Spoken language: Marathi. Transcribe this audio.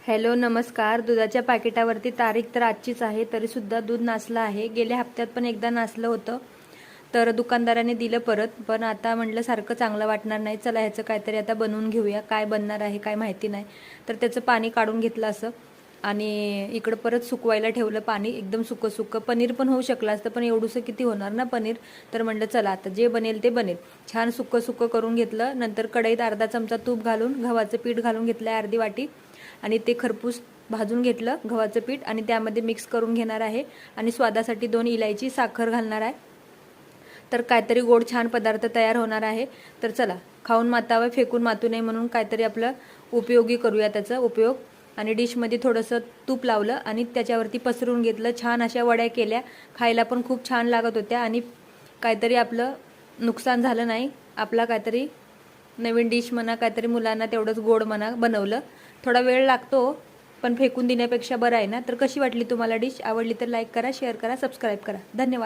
हॅलो नमस्कार. दुधाच्या पॅकेटावरती तारीख तर आजचीच आहे, तरीसुद्धा दूध नासलं आहे. गेल्या हप्त्यात पण एकदा नासलं होतं, तर दुकानदाराने दिलं परत. पण आता म्हटलं सारखं चांगलं वाटणार नाही, चला ह्याचं काहीतरी आता बनवून घेऊया. काय बनणार आहे काय माहिती नाही. तर त्याचं पाणी काढून घेतलं असं आणि इकडं परत सुकवायला ठेवलं पाणी. एकदम सुकं सुकं पनीर पण होऊ शकलं असतं, पण एवढंसं किती होणार ना पनीर. तर म्हटलं चला आता जे बनेल ते बनेल. छान सुकं सुकं करून घेतलं. नंतर कढईत अर्धा चमचा तूप घालून गव्हाचं पीठ घालून घेतलं आहे, अर्धी वाटी. आणि ते खरपूस भाजून घेतलं गव्हाचं पीठ आणि त्यामध्ये मिक्स करून घेणार आहे. आणि स्वादासाठी 2 इलायची, साखर घालणार आहे. तर काहीतरी गोड छान पदार्थ तयार होणार आहे. तर चला खाऊन मातावं, फेकून मातू नये, म्हणून काहीतरी आपलं उपयोगी करूया त्याचा उपयोग. आणि डिशमध्ये थोडंसं तूप लावलं आणि त्याच्यावरती पसरून घेतलं. छान अशा वड्या केल्या, खायला पण खूप छान लागत होत्या. आणि काहीतरी आपलं नुकसान झालं नाही. आपला काहीतरी नवीन डिश म्हणा, काहीतरी मुलांना तेवढंच गोड म्हणा बनवलं. थोडा वेळ लागतो, पण फेकून देण्यापेक्षा बरं आहे ना. तर कशी वाटली तुम्हाला डिश? आवडली तर लाईक करा, शेअर करा, सबस्क्राईब करा. धन्यवाद.